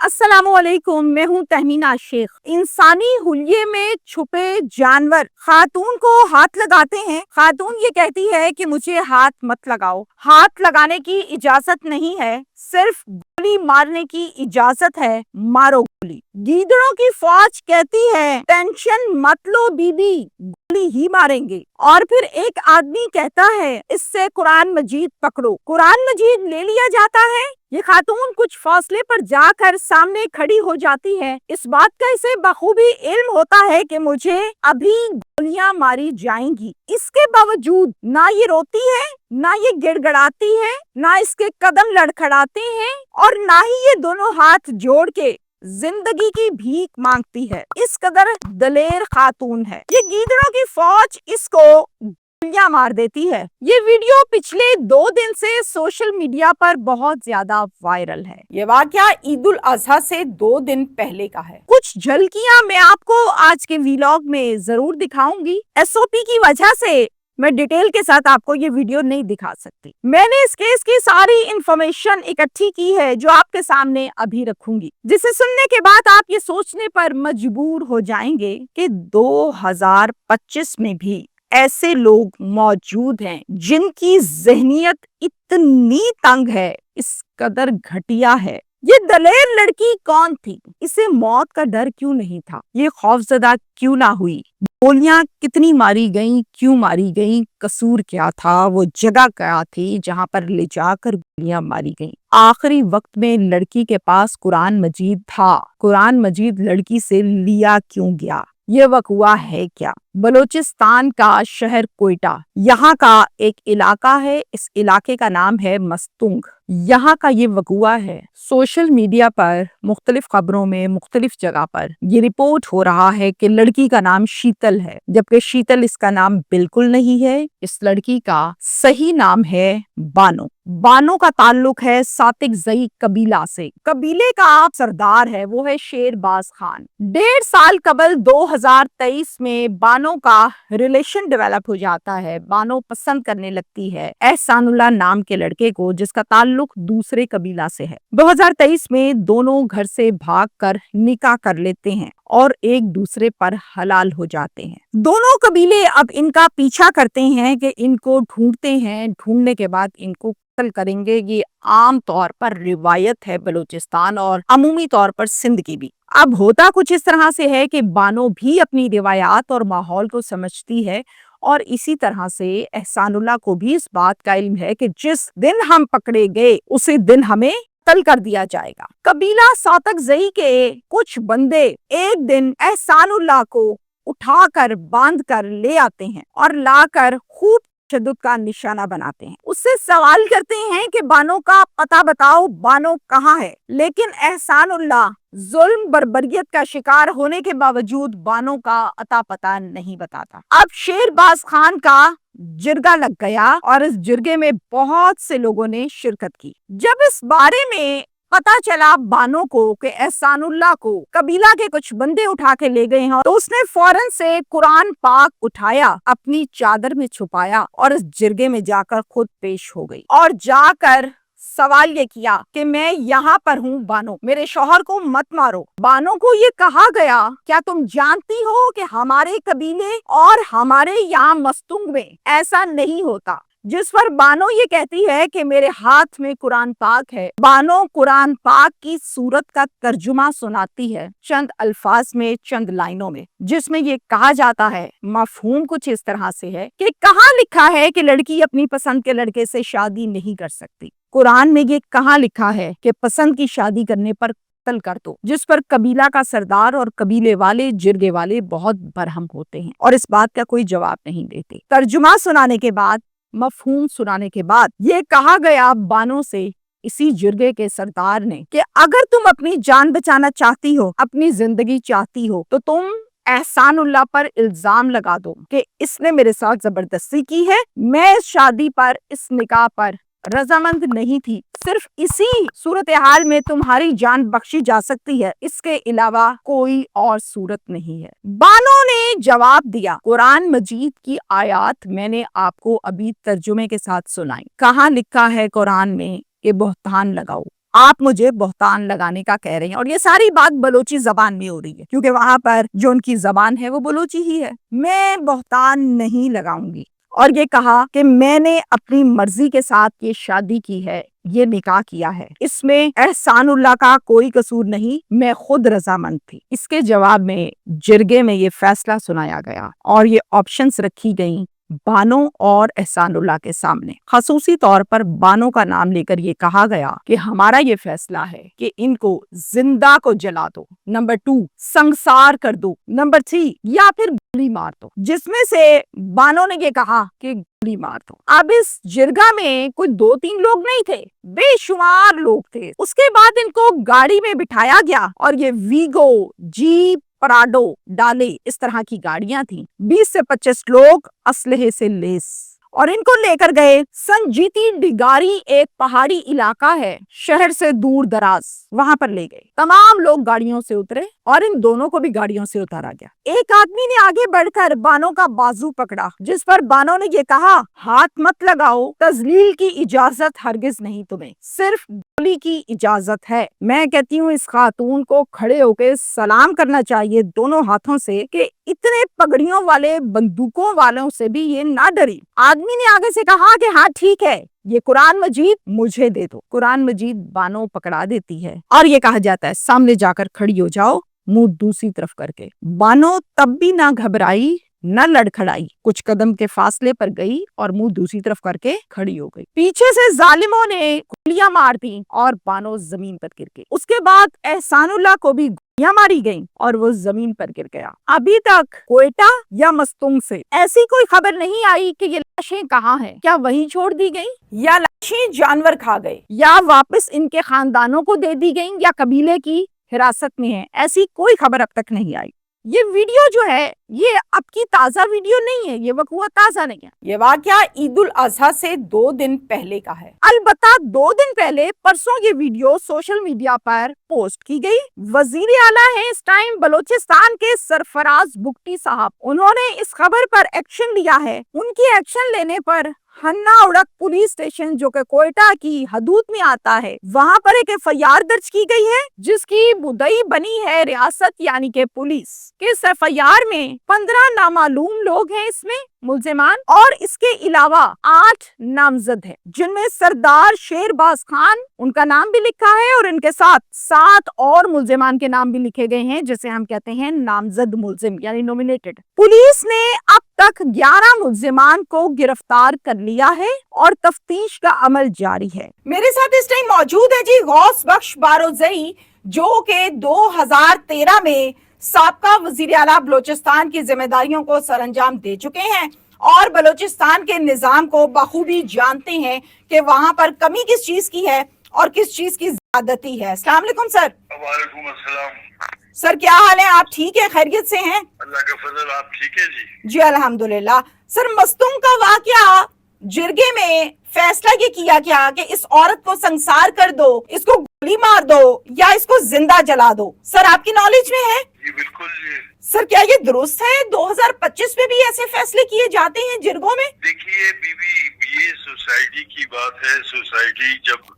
السلام علیکم، میں ہوں تہمینہ شیخ۔ انسانی حلیے میں چھپے جانور خاتون کو ہاتھ لگاتے ہیں۔ خاتون یہ کہتی ہے کہ مجھے ہاتھ مت لگاؤ، ہاتھ لگانے کی اجازت نہیں ہے، صرف گولی مارنے کی اجازت ہے، مارو گولی۔ گیدڑوں کی فوج کہتی ہے ٹینشن مت لو بی بی، گولی ہی ماریں گے۔ اور پھر ایک آدمی کہتا ہے اس سے قرآن مجید پکڑو، قرآن مجید لے لیا جاتا ہے۔ یہ خاتون کچھ فاصلے پر جا کر سامنے کھڑی ہو جاتی ہے۔ اس بات کا اسے بخوبی علم ہوتا ہے کہ مجھے ابھی گولیاں ماری جائیں گی۔ اس کے باوجود نہ یہ روتی ہے، نہ یہ گڑ گڑاتی ہے، نہ اس کے قدم لڑکھڑاتے ہیں، اور نہ ہی یہ دونوں ہاتھ جوڑ کے زندگی کی بھیک مانگتی ہے۔ اس قدر دلیر خاتون ہے۔ یہ گیدڑوں کی فوج اس کو گولیاں مار دیتی ہے۔ یہ ویڈیو پچھلے 2 دن سے سوشل میڈیا پر بہت زیادہ وائرل ہے۔ یہ واقعہ عید الاضحیٰ سے 2 دن پہلے کا ہے۔ کچھ جھلکیاں میں آپ کو آج کے ویلاگ میں ضرور دکھاؤں گی۔ SOP کی وجہ سے میں ڈیٹیل کے ساتھ آپ کو یہ ویڈیو نہیں دکھا سکتی۔ میں نے اس کیس کی ساری انفارمیشن اکٹھی کی ہے جو آپ کے سامنے ابھی رکھوں گی، جسے سننے کے بعد آپ یہ سوچنے پر مجبور ہو جائیں گے کہ 2025 میں بھی ایسے لوگ موجود ہیں جن کی ذہنیت اتنی تنگ ہے، اس قدر گھٹیا ہے۔ یہ دلیر لڑکی کون تھی؟ اسے موت کا ڈر کیوں نہیں تھا؟ یہ خوفزدہ کیوں نہ ہوئی؟ گولیاں کتنی ماری گئیں؟ کیوں ماری گئیں؟ قصور کیا تھا؟ وہ جگہ کیا تھی جہاں پر لے جا کر گولیاں ماری گئیں؟ آخری وقت میں لڑکی کے پاس قرآن مجید تھا، قرآن مجید لڑکی سے لیا کیوں گیا؟ یہ وقوع ہے کیا؟ بلوچستان کا شہر کوئٹہ، یہاں کا ایک علاقہ ہے، اس علاقے کا نام ہے مستونگ، یہاں کا یہ وقوع ہے۔ سوشل میڈیا پر مختلف خبروں میں مختلف جگہ پر یہ رپورٹ ہو رہا ہے کہ لڑکی کا نام شیتل ہے، جبکہ شیتل اس کا نام بالکل نہیں ہے۔ اس لڑکی کا صحیح نام ہے بانو۔ بانو کا تعلق ہے ساتق زئی قبیلہ سے۔ قبیلے کا آپ سردار ہے، وہ ہے شیر باز خان۔ 1.5 سال قبل 2023 میں بانو کا ریلیشن ڈیولپ ہو جاتا ہے۔ بانو پسند کرنے لگتی ہے احسان اللہ نام کے لڑکے کو، جس کا تعلق دوسرے قبیلہ سے ہے۔ 2023 میں دونوں گھر سے بھاگ کر نکاح کر لیتے ہیں اور ایک دوسرے پر حلال ہو جاتے ہیں۔ دونوں قبیلے اب ان کا پیچھا کرتے ہیں کہ ان کو ڈھونڈتے ہیں، ڈھونڈنے کے بعد ان کو قتل کریں گے۔ یہ عام طور پر روایت ہے بلوچستان اور عمومی طور پر سندھ کی بھی۔ اب ہوتا کچھ اس طرح سے ہے کہ بانو بھی اپنی روایات اور ماحول کو سمجھتی ہے، اور اسی طرح سے احسان اللہ کو بھی اس بات کا علم ہے کہ جس دن ہم پکڑے گئے اسی دن ہمیں قتل کر دیا جائے گا۔ قبیلہ ساتق زئی کے کچھ بندے ایک دن احسان اللہ کو اٹھا کر باندھ کر لے آتے ہیں اور لا کر خوب تشدد کا نشانہ بناتے ہیں۔ اس سے سوال کرتے ہیں کہ بانو کا پتہ بتاؤ، بانو کہاں ہے؟ لیکن احسان اللہ ظلم بربریت کا شکار ہونے کے باوجود بانو کا اتا پتہ نہیں بتاتا۔ اب شیر باز خان کا جرگہ لگ گیا اور اس جرگے میں بہت سے لوگوں نے شرکت کی۔ جب اس بارے میں پتا چلا بانو کو کہ احسان اللہ کو قبیلہ کے کچھ بندے اٹھا کے لے گئے ہیں، تو اس نے فوراً سے قرآن پاک اٹھایا، اپنی چادر میں چھپایا اور اس جرگے میں جا کر خود پیش ہو گئی اور جا کر سوال یہ کیا کہ میں یہاں پر ہوں بانو، میرے شوہر کو مت مارو۔ بانو کو یہ کہا گیا کیا تم جانتی ہو کہ ہمارے قبیلے اور ہمارے یہاں مستونگ میں ایسا نہیں ہوتا؟ جس پر بانو یہ کہتی ہے کہ میرے ہاتھ میں قرآن پاک ہے۔ بانو قرآن پاک کی سورت کا ترجمہ سناتی ہے چند الفاظ میں، چند لائنوں میں، جس میں یہ کہا جاتا ہے، مفہوم کچھ اس طرح سے ہے کہ کہاں لکھا ہے کہ لڑکی اپنی پسند کے لڑکے سے شادی نہیں کر سکتی؟ قرآن میں یہ کہاں لکھا ہے کہ پسند کی شادی کرنے پر قتل کر دو؟ جس پر قبیلہ کا سردار اور قبیلے والے، جرگے والے بہت برہم ہوتے ہیں اور اس بات کا کوئی جواب نہیں دیتے۔ ترجمہ سنانے کے بعد، مفہوم سنانے کے بعد یہ کہا گیا بانو سے، اسی جرگے کے سردار نے، کہ اگر تم اپنی جان بچانا چاہتی ہو، اپنی زندگی چاہتی ہو، تو تم احسان اللہ پر الزام لگا دو کہ اس نے میرے ساتھ زبردستی کی ہے، میں اس شادی پر، اس نکاح پر رضامند نہیں تھی، صرف اسی صورتحال میں تمہاری جان بخشی جا سکتی ہے، اس کے علاوہ کوئی اور صورت نہیں ہے۔ بانو نے جواب دیا، قرآن مجید کی آیات میں نے آپ کو ابھی ترجمے کے ساتھ سنائی۔ کہاں لکھا ہے قرآن میں کہ بہتان لگاؤ؟ آپ مجھے بہتان لگانے کا کہہ رہے ہیں. اور یہ ساری بات بلوچی زبان میں ہو رہی ہے کیونکہ وہاں پر جو ان کی زبان ہے وہ بلوچی ہی ہے. میں بہتان نہیں لگاؤں گی. اور یہ کہا کہ میں نے اپنی مرضی کے ساتھ یہ شادی کی ہے, یہ نکاح کیا ہے, اس میں احسان اللہ کا کوئی قصور نہیں, میں خود رضامند تھی. اس کے جواب میں جرگے میں یہ فیصلہ سنایا گیا اور یہ آپشنز رکھی گئیں بانو اور احسان اللہ کے سامنے. خصوصی طور پر بانو کا نام لے کر یہ کہا گیا کہ ہمارا یہ فیصلہ ہے کہ ان کو زندہ کو جلا دو, نمبر 2 سنسار کر دو, نمبر 3 یا پھر گولی مار دو. جس میں سے بانو نے یہ کہا کہ گولی مار دو. اب اس جرگہ میں کوئی 2-3 لوگ نہیں تھے, بے شمار لوگ تھے. اس کے بعد ان کو گاڑی میں بٹھایا گیا اور یہ ویگو, جیپ, پراڈو, ڈالے اس طرح کی گاڑیاں تھیں. 20 سے 25 لوگ اسلحے سے لیس اور ان کو لے کر گئے سنجیتی ڈگاری, ایک پہاڑی علاقہ ہے شہر سے دور دراز, وہاں پر لے گئے. تمام لوگ گاڑیوں سے اترے اور ان دونوں کو بھی گاڑیوں سے اتارا گیا. ایک آدمی نے آگے بڑھ کر بانو کا بازو پکڑا, جس پر بانو نے یہ کہا ہاتھ مت لگاؤ, تذلیل کی اجازت ہرگز نہیں, تمہیں صرف گولی کی اجازت ہے. میں کہتی ہوں اس خاتون کو کھڑے ہو کے سلام کرنا چاہیے دونوں ہاتھوں سے کہ اتنے پگڑیوں والے بندوقوں والوں سے بھی یہ نہ ڈری. آدمی نے آگے سے کہا کہ ہاں ٹھیک ہے, یہ قرآن مجید مجھے دے دو. قرآن مجید بانو پکڑا دیتی ہے اور یہ کہا جاتا ہے سامنے جا کر کھڑی ہو جاؤ, منہ دوسری طرف کر کے. بانو تب بھی نہ گھبرائی نہ لڑکھڑائی, کچھ قدم کے فاصلے پر گئی اور منہ دوسری طرف کر کے کھڑی ہو گئی. پیچھے سے ظالموں نے گولیاں مار دی اور بانو زمین پر گر گئی. اس کے بعد احسان اللہ کو بھی گولیاں ماری گئیں اور وہ زمین پر گر گیا. ابھی تک کوئٹہ یا مستونگ سے ایسی کوئی خبر نہیں آئی کہ یہ لاشیں کہاں ہیں, کیا وہیں چھوڑ دی گئیں یا لاشیں جانور کھا گئے یا واپس ان کے خاندانوں کو دے دی گئیں یا قبیلے کی حراست میں ہیں. ایسی کوئی خبر اب تک نہیں آئی. یہ ویڈیو جو ہے یہ اب کی تازہ ویڈیو نہیں ہے, یہ وقوع تازہ نہیں ہے. یہ واقعہ عید الاضحیٰ سے 2 دن پہلے کا ہے. البتہ 2 دن پہلے پرسوں یہ ویڈیو سوشل میڈیا پر پوسٹ کی گئی. وزیر اعلیٰ ہیں اس ٹائم بلوچستان کے سرفراز بگٹی صاحب, انہوں نے اس خبر پر ایکشن لیا ہے. ان کی ایکشن لینے پر ہنہ اڑک پولیس اسٹیشن جو کہ کوئٹہ کی حدود میں آتا ہے, وہاں پر ایک FIR درج کی گئی ہے جس کی مدعی بنی ہے ریاست یعنی کہ پولیس. اس FIR میں 15 نامعلوم لوگ ہیں اس میں ملزمان, اور اس کے علاوہ 8 نامزد ہیں جن میں سردار شیر باز خان, ان کا نام بھی لکھا ہے, اور ان کے ساتھ 7 اور ملزمان کے نام بھی لکھے گئے ہیں جسے ہم کہتے ہیں نامزد ملزم یعنی نومینیٹڈ. پولیس نے اب تک 11 ملزمان کو گرفتار کر لیا ہے اور تفتیش کا عمل جاری ہے. میرے ساتھ اس ٹائم موجود ہے جی غوث بخش بارودزئی, جو کہ 2013 میں سابقہ وزیر اعلیٰ بلوچستان کی ذمہ داریوں کو سر انجام دے چکے ہیں اور بلوچستان کے نظام کو بخوبی جانتے ہیں کہ وہاں پر کمی کس چیز کی ہے اور کس چیز کی زیادتی ہے. السلام علیکم سر. وعلیکم السلام. سر کیا حال ہے, آپ ٹھیک ہیں, خیریت سے ہیں؟ اللہ کا فضل, آپ ٹھیک ہے جی؟ جی الحمدللہ. سر مستونگ کا واقعہ, جرگے میں فیصلہ یہ کیا گیا کہ اس عورت کو سنسار کر دو, اس کو گولی مار دو یا اس کو زندہ جلا دو. سر آپ کی نالج میں ہے؟ جی بالکل جی. سر کیا یہ درست ہے 2025 میں بھی ایسے فیصلے کیے جاتے ہیں جرگوں میں؟ دیکھیے بی بی, یہ سوسائٹی کی بات ہے. سوسائٹی جب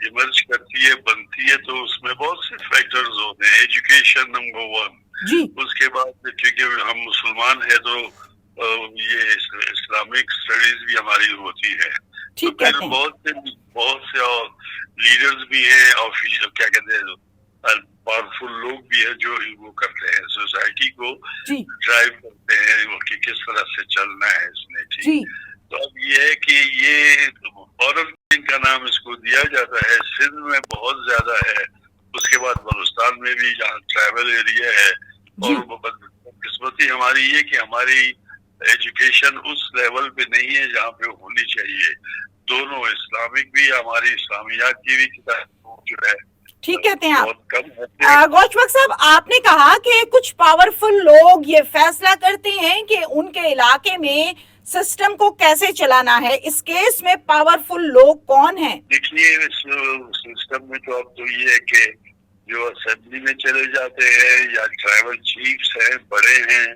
ایمرج کرتی ہے, بنتی ہے, تو اس میں بہت سے فیکٹرز ہوتے ہیں. ایجوکیشن نمبر 1 جی. اس کے بعد چونکہ ہم مسلمان ہیں تو یہ اسلامک اسٹڈیز بھی ہماری ہوتی ہے. ٹھیک پھر بہت سے لیڈرز بھی ہیں اور کیا کہتے ہیں پاورفل لوگ بھی ہیں جو وہ کرتے ہیں سوسائٹی کو ڈرائیو کرتے ہیں کہ کس طرح سے چلنا ہے اس میں. ٹھیک. تو اب یہ ہے کہ یہ فورن کا نام اس کو دیا جاتا ہے. سندھ میں بہت زیادہ ہے, اس کے بعد بلوچستان میں بھی جہاں ٹرائبل ایریا ہے. اور قسمتی ہماری یہ کہ ہماری ایجوکیشن اس لیول پہ نہیں ہے جہاں پہ ہونی چاہیے. دونوں اسلامک بھی, ہماری اسلامیات کی بھی کتاب جو ہے ٹھیک کہتے ہیں آپ. غوث بخش صاحب, آپ نے کہا کہ کچھ پاورفل لوگ یہ فیصلہ کرتے ہیں کہ ان کے علاقے میں سسٹم کو کیسے چلانا ہے. اس کیس میں پاورفل لوگ کون ہیں؟ دیکھیے سسٹم میں تو اب تو یہ ہے کہ جو اسمبلی میں چلے جاتے ہیں یا ٹرائبل چیفز ہیں, بڑے ہیں,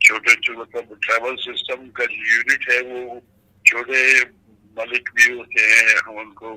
چھوٹے مطلب ٹرائبل سسٹم کا جو یونٹ ہے وہ چھوٹے ملک بھی ہوتے ہیں, ہم ان کو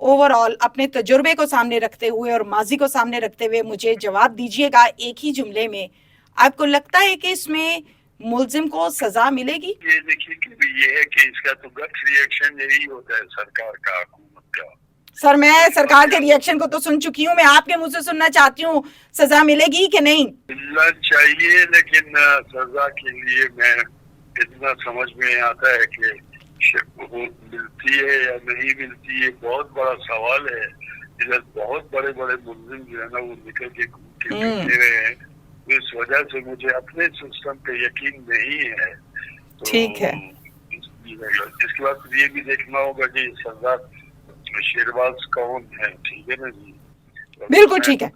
اوور آل اپنے تجربے کو سامنے رکھتے ہوئے اور ماضی کو سامنے رکھتے ہوئے مجھے جواب دیجیے گا ایک ہی جملے میں، آپ کو لگتا ہے کہ اس میں ملزم کو سزا ملے گی؟ یہ دیکھیے کہ یہ ہے کہ اس کا تو گٹ ریئیکشن یہی ہوتا ہے سرکار کا، حکومت کا. سر میں سرکار کے ریئیکشن کو تو سن چکی ہوں، میں آپ کے منہ سے سننا چاہتی ہوں سزا ملے گی کہ نہیں؟ ملنا چاہیے، لیکن سزا کے لیے میں اتنا سمجھ میں آتا ہے کہ ملتی ہے یا نہیں ملتی، یہ بہت بڑا سوال ہے. ادھر بہت بڑے بڑے ملزم جو ہے نا وہ نکل کے پھرتے رہے ہیں، اس وجہ سے مجھے اپنے سسٹم پہ یقین نہیں ہے. ٹھیک ہے، اس کے بعد یہ بھی دیکھنا ہوگا کہ سزا شیرباز کون ہے. ٹھیک ہے نا جی؟ بالکل ٹھیک ہے،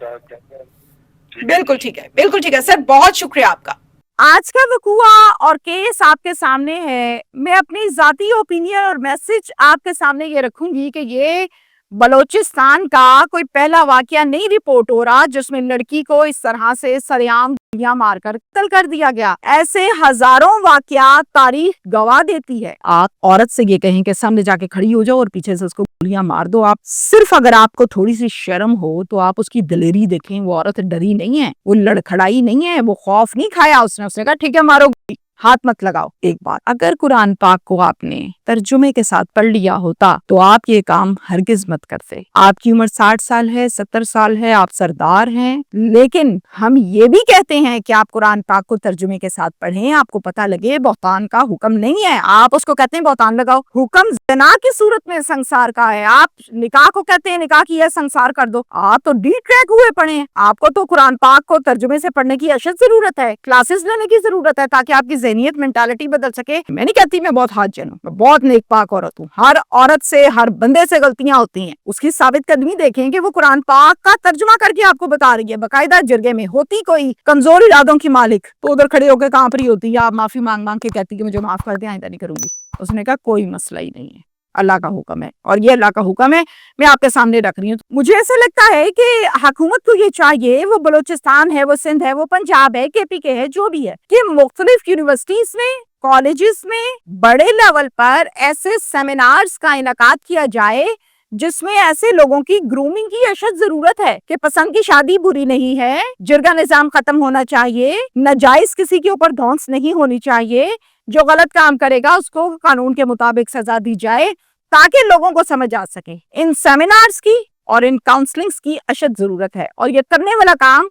بالکل ٹھیک ہے، بالکل ٹھیک ہے سر، بہت شکریہ آپ کا. آج کا وقوع اور کیس آپ کے سامنے ہے. میں اپنی ذاتی اوپینین اور میسج آپ کے سامنے یہ رکھوں گی کہ یہ بلوچستان کا کوئی پہلا واقعہ نہیں رپورٹ ہو رہا جس میں لڑکی کو اس طرح سے سرعام گولیاں مار کر قتل کر دیا گیا. ایسے ہزاروں واقعات تاریخ گواہ دیتی ہے. آپ عورت سے یہ کہیں کہ سامنے جا کے کھڑی ہو جاؤ اور پیچھے سے اس کو گولیاں مار دو، آپ صرف اگر آپ کو تھوڑی سی شرم ہو تو آپ اس کی دلیری دیکھیں. وہ عورت ڈری نہیں ہے، وہ لڑکھڑائی نہیں ہے، وہ خوف نہیں کھایا اس نے کہا ٹھیک ہے مارو گولی، ہاتھ مت لگاؤ. ایک بات، اگر قرآن پاک کو آپ نے ترجمے کے ساتھ پڑھ لیا ہوتا تو آپ یہ کام ہرگز مت کرتے. آپ کی عمر 60 سال ہے، 70 سال ہے، آپ سردار ہیں، لیکن ہم یہ بھی کہتے ہیں کہ آپ قرآن پاک کو ترجمے کے ساتھ پڑھیں، آپ کو پتہ لگے بہتان کا حکم نہیں ہے. آپ اس کو کہتے ہیں بہتان لگاؤ، حکم زنا کی صورت میں سنسار کا ہے. آپ نکاح کو کہتے ہیں نکاح کی ہے سنسار کر دو. آپ تو ڈی ٹریک ہوئے پڑے ہیں. آپ کو تو قرآن پاک کو ترجمے سے پڑھنے کی اشد ضرورت ہے، کلاسز لینے کی ضرورت ہے تاکہ آپ کی ذہنیت مینٹالٹی بدل سکے. میں نہیں کہتی میں بہت حاج جن ہوں، میں بہت نیک پاک عورت ہوں. ہر عورت سے، ہر بندے سے غلطیاں ہوتی ہیں. اس کی ثابت قدمی دیکھیں کہ وہ قرآن پاک کا ترجمہ کر کے آپ کو بتا رہی ہے باقاعدہ جرگے میں. ہوتی کوئی کمزور ارادوں کی مالک تو ادھر کھڑے ہو کے کہاں پر ہی ہوتی ہے، آپ معافی مانگ مانگ کے کہتی کہ مجھے معاف کر دیں، آئندہ نہیں کروں گی. اس نے کہا کوئی مسئلہ ہی نہیں ہے، اللہ کا حکم ہے اور یہ اللہ کا حکم ہے، میں آپ کے سامنے رکھ رہی ہوں. مجھے ایسا لگتا ہے کہ حکومت کو یہ چاہیے، وہ بلوچستان ہے، وہ سندھ ہے، وہ پنجاب ہے، کے پی کے ہے، جو بھی ہے، کہ مختلف یونیورسٹیز میں، کالجز میں بڑے لیول پر ایسے سیمینارز کا انعقاد کیا جائے جس میں ایسے لوگوں کی گرومنگ کی اشد ضرورت ہے کہ پسند کی شادی بری نہیں ہے، جرگہ نظام ختم ہونا چاہیے، ناجائز کسی کے اوپر دھونس نہیں ہونی چاہیے، جو غلط کام کرے گا اس کو قانون کے مطابق سزا دی جائے تاکہ لوگوں کو سمجھ آ سکے. ان سیمینارز کی اور ان کاؤنسلنگز کی اشد ضرورت ہے اور یہ کرنے والا کام